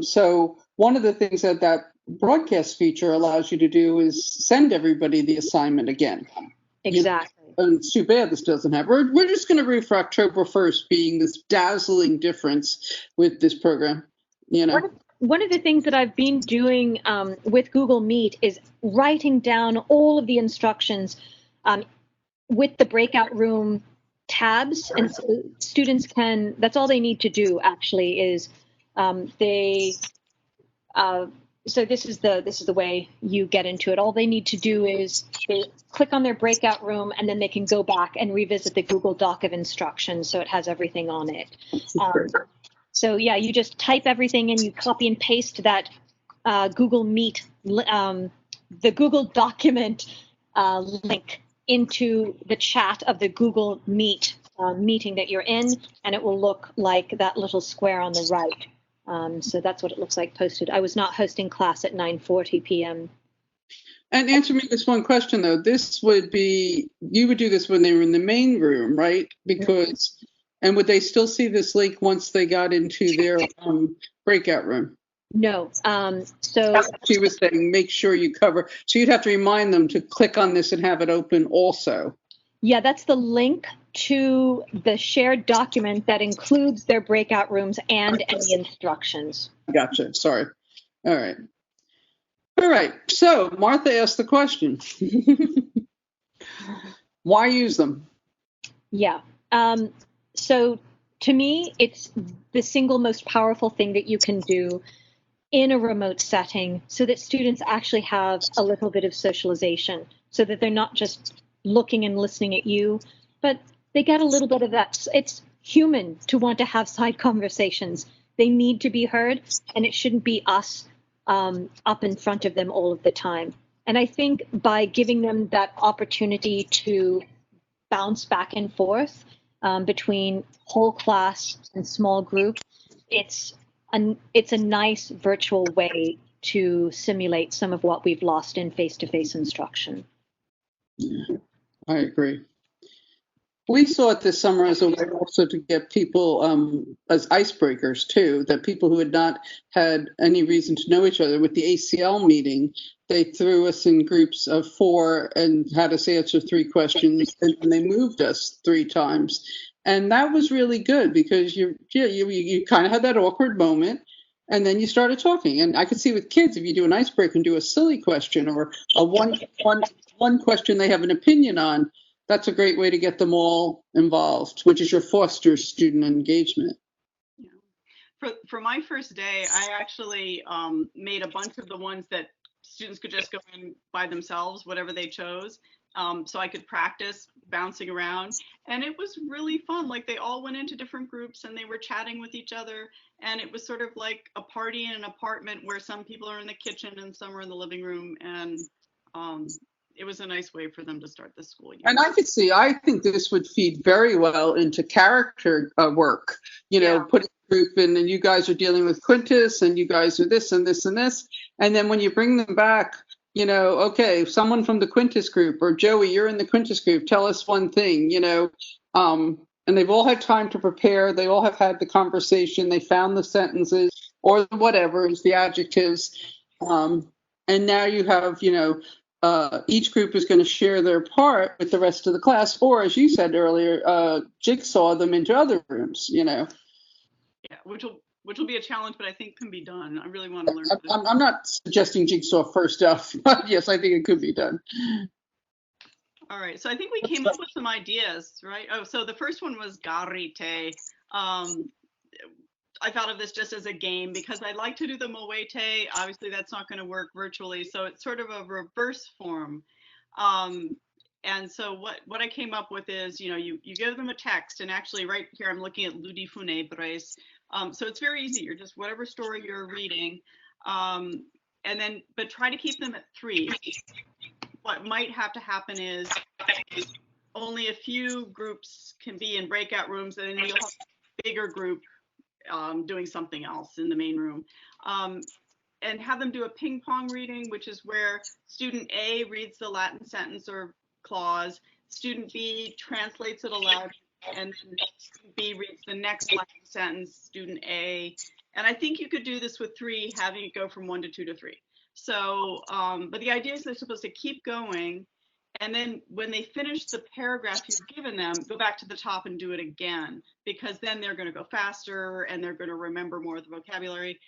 So one of the things that broadcast feature allows you to do is send everybody the assignment again. Exactly. And it's too bad this doesn't have. We're just going to root for October 1st being this dazzling difference with this program, you know. One of the things that I've been doing with Google Meet is writing down all of the instructions with the breakout room tabs, and so students that's all they need to do actually is so this is the way you get into it. All they need to do is they click on their breakout room, and then they can go back and revisit the Google Doc of instructions, so it has everything on it. So yeah, you just type everything in, you copy and paste that Google Meet the Google document link into the chat of the Google Meet meeting that you're in, and it will look like that little square on the right. So that's what it looks like posted. I was not hosting class at 9:40 p.m. And answer me this one question, though. This would be, you would do this when they were in the main room, right? Because, and would they still see this link once they got into their breakout room? No. So She was saying, make sure you cover. So you'd have to remind them to click on this and have it open also. yeah, that's the link to the shared document that includes their breakout rooms and any instructions. Gotcha. Sorry. All right. All right. So Martha asked the question. Why use them? Yeah. So to me, it's the single most powerful thing that you can do in a remote setting so that students actually have a little bit of socialization, so that they're not just looking and listening at you, but they get a little bit of that. It's human to want to have side conversations. They need to be heard, and it shouldn't be us up in front of them all of the time. And I think by giving them that opportunity to bounce back and forth between whole class and small group, it's a nice virtual way to simulate some of what we've lost in face-to-face instruction. Yeah, I agree. We saw it this summer as a way also to get people as icebreakers too, that people who had not had any reason to know each other. With the ACL meeting, they threw us in groups of 4 and had us answer 3 questions, and they moved us 3 times. And that was really good because you kind of had that awkward moment, and then you started talking. And I could see with kids, if you do an icebreaker and do a silly question or a one question they have an opinion on, that's a great way to get them all involved, which is your foster student engagement. Yeah. For my first day, I actually made a bunch of the ones that students could just go in by themselves, whatever they chose. So I could practice bouncing around, and it was really fun. Like, they all went into different groups and they were chatting with each other, and it was sort of like a party in an apartment where some people are in the kitchen and some are in the living room, and it was a nice way for them to start the school year. And I think this would feed very well into character work, putting a group in, and you guys are dealing with Quintus, and you guys are this and this and this. And then when you bring them back, okay, someone from the Quintus group, or Joey, you're in the Quintus group, tell us one thing, and they've all had time to prepare. They all have had the conversation. They found the sentences or whatever is the adjectives. And now you have, each group is going to share their part with the rest of the class, or as you said earlier, jigsaw them into other rooms, Yeah, which will be a challenge, but I think can be done. I really want to learn. I'm not suggesting jigsaw first up, but yes, I think it could be done. All right, so I think we came up with some ideas, right? Oh, so the first one was Garrite. I thought of this just as a game because I like to do the moete. Obviously, that's not going to work virtually, so it's sort of a reverse form. And so what I came up with is, you give them a text, and actually right here I'm looking at Ludi Funebres. So it's very easy. You're just whatever story you're reading, but try to keep them at 3. What might have to happen is only a few groups can be in breakout rooms, and then you'll have a bigger group doing something else in the main room, and have them do a ping pong reading, which is where student A reads the Latin sentence or clause, student B translates it aloud, and then student B reads the next Latin sentence, student A. And I think you could do this with 3, having it go from 1 to 2 to 3. So, but the idea is they're supposed to keep going, and then when they finish the paragraph you've given them, go back to the top and do it again, because then they're going to go faster and they're going to remember more of the vocabulary.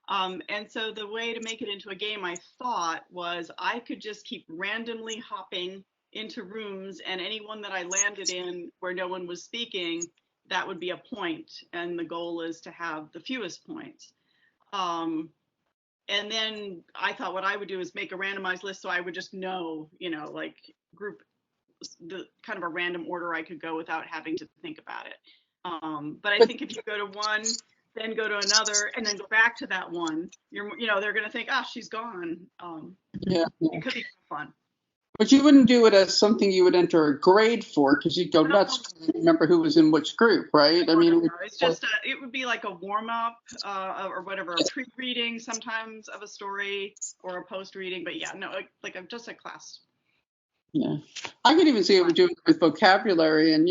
And so the way to make it into a game, I thought, was I could just keep randomly hopping into rooms, and any one that I landed in where no one was speaking, that would be a point. And the goal is to have the fewest points. And then I thought what I would do is make a randomized list, so I would just know, like group, the kind of a random order I could go without having to think about it. But I think if you go to 1, then go to another, and then go back to that one. They're going to think, oh, she's gone. Yeah. It could be fun. But you wouldn't do it as something you would enter a grade for, because you'd go nuts to remember who was in which group, right? I mean, it's just it would be like a warm up or whatever, a pre-reading sometimes of a story or a post-reading. But yeah, no, like I'm just a class. Yeah, I could even see it would do it with vocabulary, and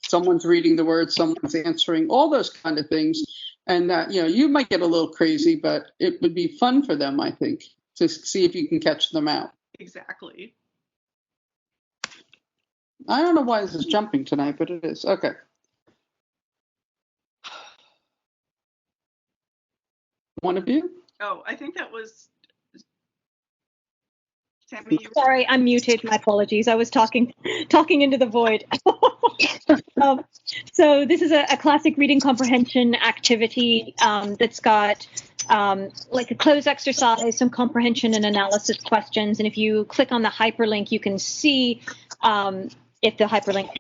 someone's reading the words, someone's answering, all those kind of things, and that you might get a little crazy, but it would be fun for them, I think, to see if you can catch them out. Exactly. I don't know why this is jumping tonight, but it is. Okay. One of you? Oh, I think that was Sammy. Sorry, I'm muted. My apologies. I was talking into the void. So this is a classic reading comprehension activity that's got like a cloze exercise, some comprehension and analysis questions. And if you click on the hyperlink, you can see if the hyperlink,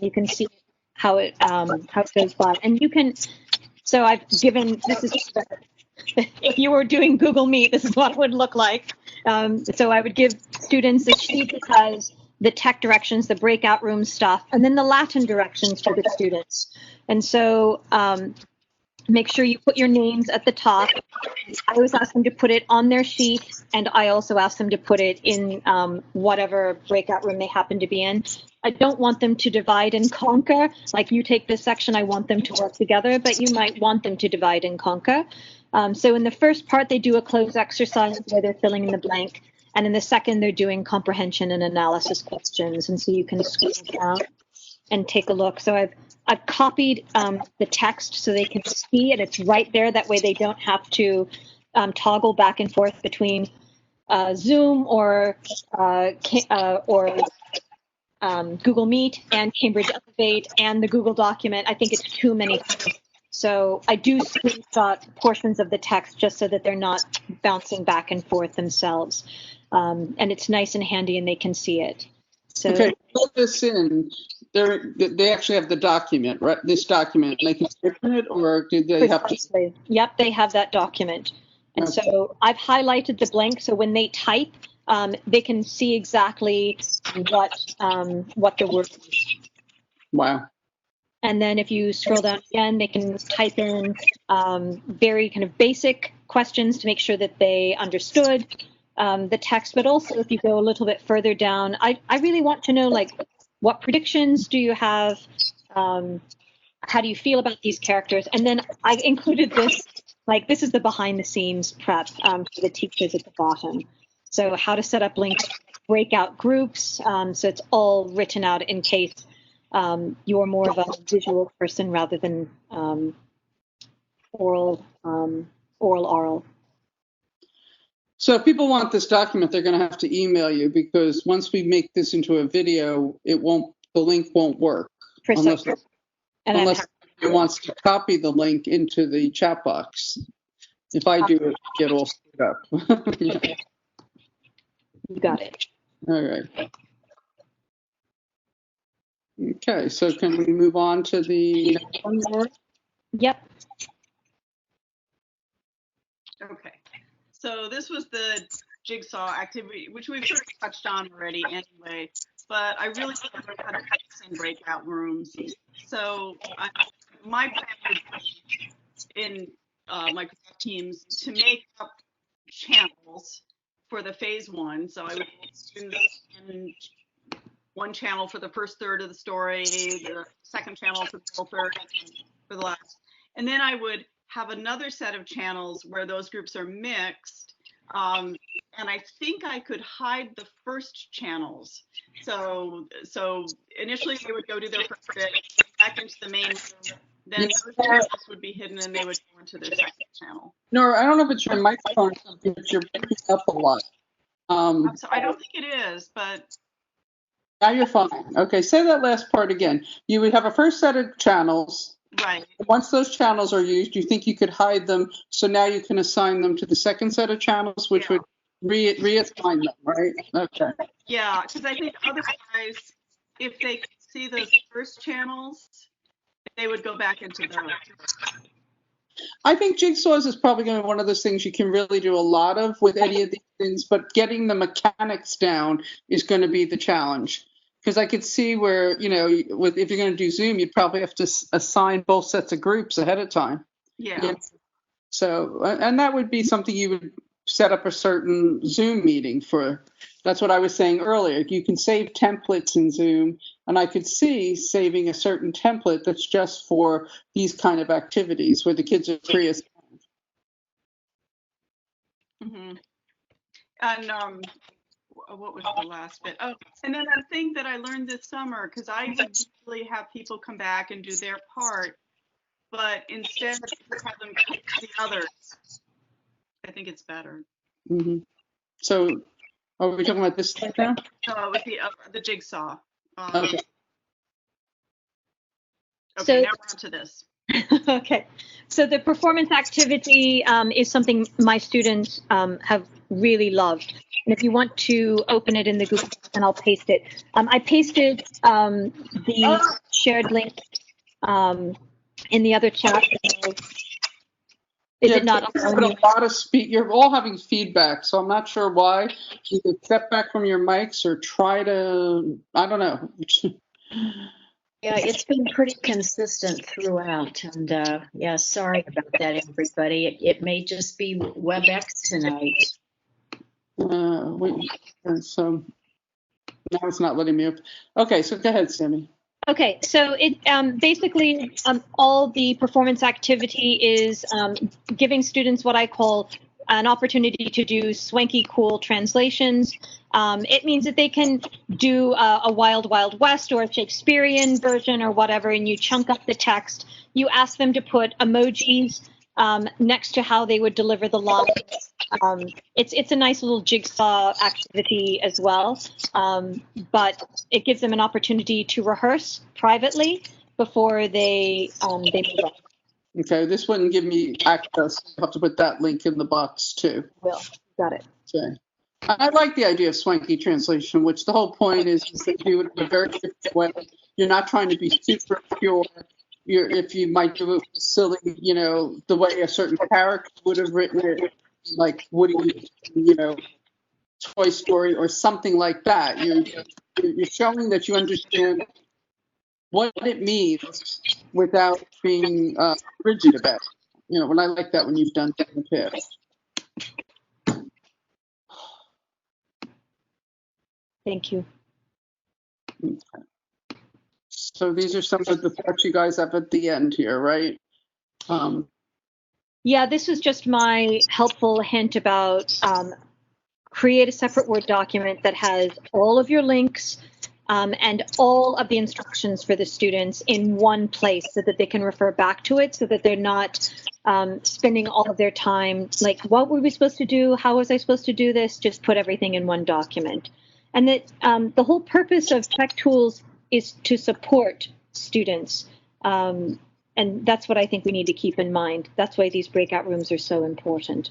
you can see how it goes by. And you can. So I've given this is. If you were doing Google Meet, this is what it would look like. So I would give students a sheet that has the tech directions, the breakout room stuff, and then the Latin directions for the students. And so make sure you put your names at the top. I always ask them to put it on their sheet, and I also ask them to put it in whatever breakout room they happen to be in. I don't want them to divide and conquer. Like, you take this section, I want them to work together, but you might want them to divide and conquer. So in the first part, they do a cloze exercise where they're filling in the blank. And in the second, they're doing comprehension and analysis questions. And so you can scroll down and take a look. So I've copied the text so they can see it. It's right there. That way they don't have to toggle back and forth between Zoom or Google Meet and Cambridge Elevate and the Google document. I think it's too many. So I do screenshot portions of the text just so that they're not bouncing back and forth themselves. And it's nice and handy and they can see it. So okay, put this in. They actually have the document, right? This document, and they can open it, or did they have to? Yep, they have that document. And Okay. so I've highlighted the blank, so when they type, they can see exactly what the word is. Wow. And then if you scroll down again, they can type in very kind of basic questions to make sure that they understood the text. But also, if you go a little bit further down, I really want to know, like, what predictions do you have? How do you feel about these characters? And then I included this, like, this is the behind the scenes prep for the teachers at the bottom. So how to set up links, breakout groups. So it's all written out in case you're more of a visual person rather than oral. So if people want this document, they're going to have to email you, because once we make this into a video, the link won't work. Precisely. Unless it wants to copy the link into the chat box. If I do it, get all screwed up. Yeah. You got it. All right. Okay, so can we move on to the next one, Laura? Yep. Okay. So this was the jigsaw activity, which we've sort of touched on already anyway, but I really want to learn how to practice in breakout rooms. So my plan would be in Microsoft Teams to make up channels for the phase one. So I would put students in one channel for the first third of the story, the second channel for the middle third, and for the last. And then I would have another set of channels where those groups are mixed. And I think I could hide the first channels. So initially they would go to their first bit, back into the main room, then those channels would be hidden and they would go into their second channel. Nora, I don't know if it's your microphone or something, but you're breaking up a lot. So I don't think it is, but Now you're fine. Okay, say that last part again. You would have a first set of channels. right. Once those channels are used, you think you could hide them, so now you can assign them to the second set of channels, which would reassign them, right? Okay. Yeah, because I think otherwise, if they could see those first channels, they would go back into those. I think jigsaws is probably going to be one of those things you can really do a lot of with any of these things, but getting the mechanics down is going to be the challenge. Because I could see where, you know, if you're going to do Zoom, you'd probably have to assign both sets of groups ahead of time. Yeah. You know? So, and that would be something you would set up a certain Zoom meeting for. That's what I was saying earlier. You can save templates in Zoom, and I could see saving a certain template that's just for these kind of activities where the kids are free as. Mm-hmm. And what was the last bit? Oh, and then a thing that I learned this summer, because I would usually have people come back and do their part, but instead have them coach the others. I think it's better. Mm-hmm. So, are we talking about this thing now? No, it was the jigsaw. Okay. Okay, now we're on to this. Okay, so the performance activity is something my students have really loved. And if you want to open it in the Google, and I'll paste it. I pasted the shared link in the other chat. Is it not? You're all having feedback, so I'm not sure why. Either step back from your mics or try to, I don't know. Yeah, it's been pretty consistent throughout, and yeah, sorry about that, everybody. It may just be WebEx tonight. So now it's not letting me up. Okay, so go ahead, Sammy. Okay, so it basically all the performance activity is giving students what I call an opportunity to do swanky, cool translations. It means that they can do a Wild Wild West or a Shakespearean version or whatever, and you chunk up the text. You ask them to put emojis next to how they would deliver the line. It's a nice little jigsaw activity as well, but it gives them an opportunity to rehearse privately before they move on. Okay, this wouldn't give me access. I'll have to put that link in the box too. Will, got it. Okay. I like the idea of swanky translation, which the whole point is that you do it in a very different way. You're not trying to be super pure. If you might do it silly, you know, the way a certain character would have written it, like Woody, you know, Toy Story or something like that. You're showing that you understand what it means without being rigid about it. You know, and I like that when you've done that in the past. Thank you. Okay. So these are some of the thoughts you guys have at the end here, right? Yeah, this was just my helpful hint about create a separate Word document that has all of your links and all of the instructions for the students in one place so that they can refer back to it, so that they're not spending all of their time like, what were we supposed to do? How was I supposed to do this? Just put everything in one document. And that the whole purpose of Tech Tools is to support students. And that's what I think we need to keep in mind. That's why these breakout rooms are so important.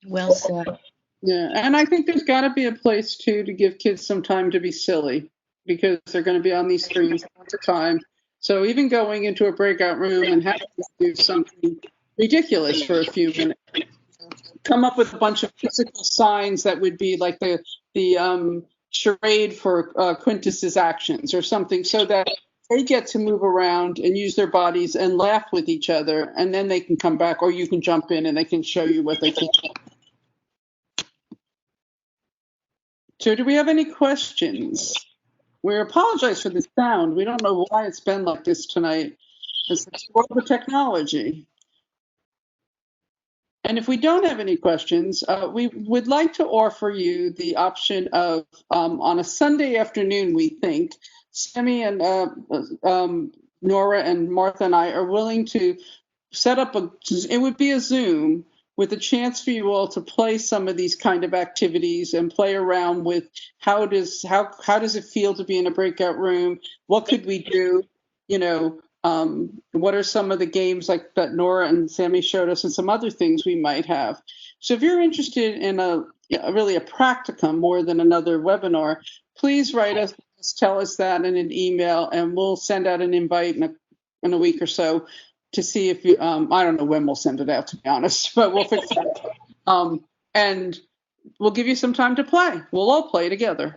Well said. Yeah, and I think there's got to be a place too to give kids some time to be silly, because they're going to be on these screens all the time. So even going into a breakout room and having to do something ridiculous for a few minutes, come up with a bunch of physical signs that would be like the charade for Quintus's actions or something, so that they get to move around and use their bodies and laugh with each other, and then they can come back, or you can jump in and they can show you what they can do. So do we have any questions? We apologize for the sound. We don't know why it's been like this tonight. It's all the technology. And if we don't have any questions, we would like to offer you the option of, on a Sunday afternoon, we think, Sammy and Nora and Martha and I are willing to set up it would be a Zoom with a chance for you all to play some of these kind of activities and play around with how does it feel to be in a breakout room? What could we do? You know, what are some of the games like that Nora and Sammy showed us, and some other things we might have. So if you're interested in really a practicum more than another webinar, please write us, tell us that in an email, and we'll send out an invite in a week or so. to see if you, I don't know when we'll send it out, to be honest, but we'll fix that. And we'll give you some time to play. We'll all play together.